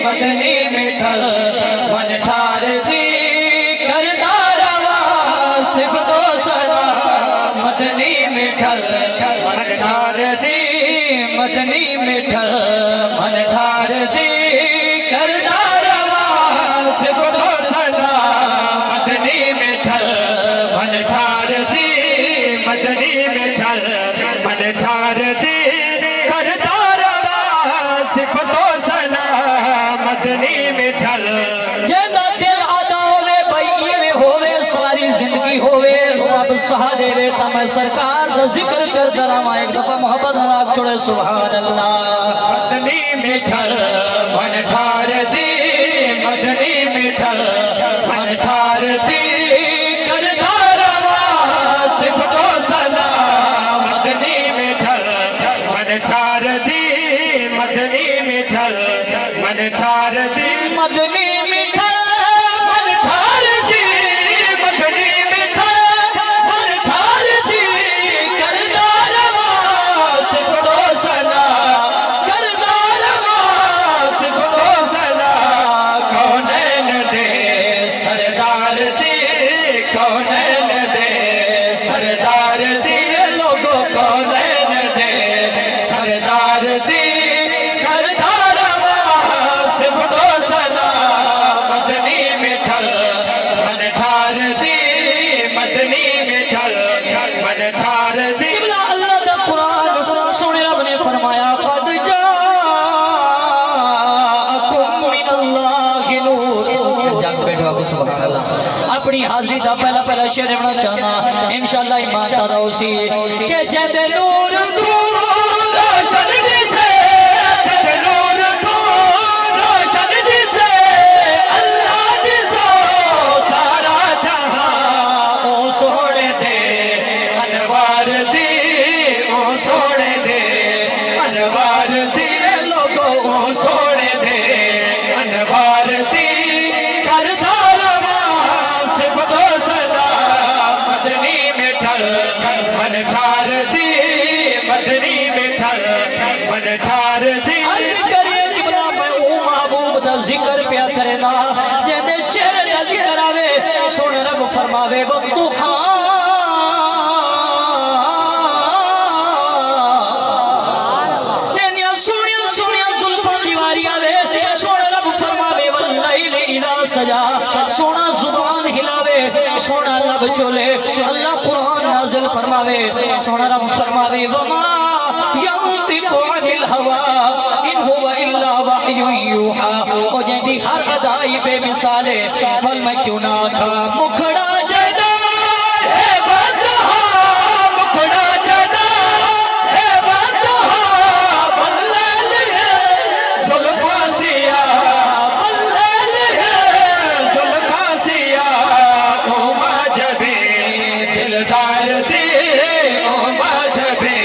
मदनी मिठल मन ठार दी करदार सिफ दो सदा मदनी मिठल मन ठार दी मदनी मिठल मन ठार दी करदार सिफ दो सदा मदनी मिठल मन ठार दी मदनी मिठल मन ठार दी करदार सिफ दो सदा मदनी मिठल जेदा दिल आदा होवे भाई में होवे सारी जिंदगी होवे रब सहारे वे तम सरकार दा जिक्र कर दरावा एक दफा मोहब्बत नाल छोड़े सुभान अल्लाह मदनी मिठल मन ठार दी मदनी मिठल मन ठार दी करदार सिफ दो सदा मदनी मिठल मन ठार दी मदनी मिठल मन ठार दी मदनी मिठल मन ठार दी मदनी मिठल मन ठार दी करदार सिफ दो सदा करदार सिफ दो सदा कौनैन दे सरदार दी कौनैन दे सरदार दी लोगों कौनैन दे सरदार दी करदार सिफ दो सदा मदनी मिठल मन ठार दी मदनी मिठल मन ठार दी अल्लाह दा कुरान सुने रब ने फरमाया कद जाअकुम मिनल्लाहि नूर जाग बैठो को सुभान अल्लाह अपनी हाजिरी दा पहला शेर पढ़ना चाहना इंशाअल्लाह ईमान दा उसी के जद नूर तू रोशन दिसे जद नूर तू रोशन दिसे अल्लाह दिसो सारा जहां ओ सोने दे अनवार दी ओ सोने दे अनवार दी लोगों ओ सोने दे अनवार दी करदार सिफ दो सदा मदनी मिठल मन ठार दी मदनी मिठल मन ठार दी करिए जिबला मैं ओ महबूब दा जिक्र पिया करेना जेदे चेहरे दा जिक्र आवे सुन रब फरमावे वो दुहा सजा सोना जुबान हिलावे सोना लब चोले अल्लाह कुरान नाज़िल फरमावे सोना रब फरमावे वमा यंतिकु अनिल हवा इन हुवा इल्ला वहयु यूहा ओ जदी हर अदाई बेमिसाल है बल मैं क्यों ना था मुखड़ा जना है बदहा मुखड़ा जना है बदहा बल्लल है जुल्फासिया दिलदार दी ओ माजबे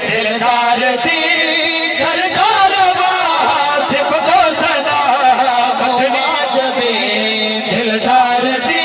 दिलदार दी करदार सिफ दो सदा मदनी जबे दिलदार दी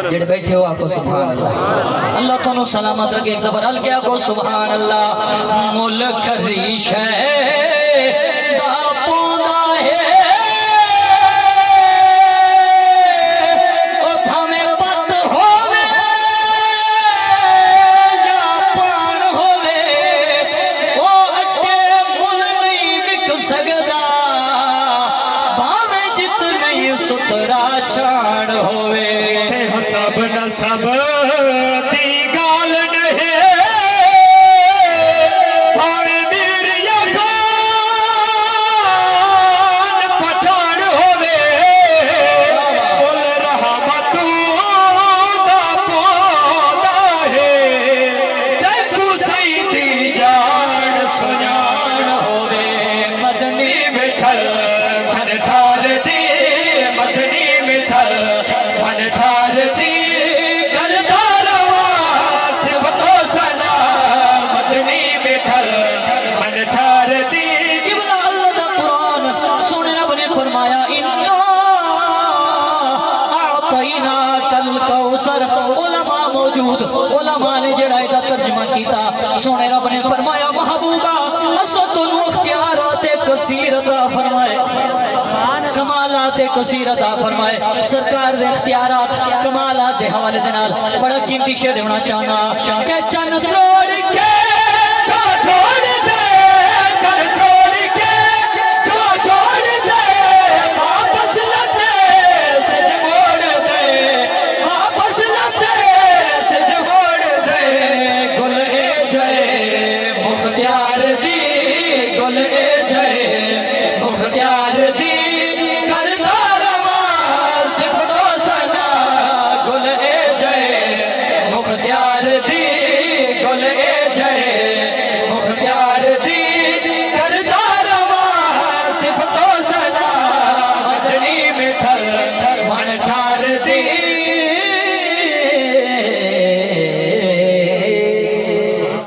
जेड़े बैठे हो आको सुभान अल्लाह। अल्लाह तुहानू सलामत रखे। एक दफा हल के आको सुभान अल्लाह। मुल्क रीश सुतरा छाड़ होवे सब न सब दी गाल नहीं भावे मीर या खान पठान होवे बोल रहा मतू दा पोदा है जय तू सईदी जान सुजान होवे मदनी मिठल मन ठार दी मदनी मिठल मन ठार दी करदारवा सिफतो सना मदनी मिठल मन ठार दी। किबला अल्लाह दा कुरान सुने रब ने फरमाया इन्ना आतैना कल कौसर। उलमा मौजूद, उलमा ने जेड़ा इदा तर्जुमा कीता सुने रब ने फरमाया महबूबा असो तन्नू इख्तियारात कसीर अता फरमाए, कमालात कसीर अता फरमाए। सरकार दे इख्तियारात कमालात दे हवाले दे नाल बड़ा कीमती शेर देना चाहना कि चंद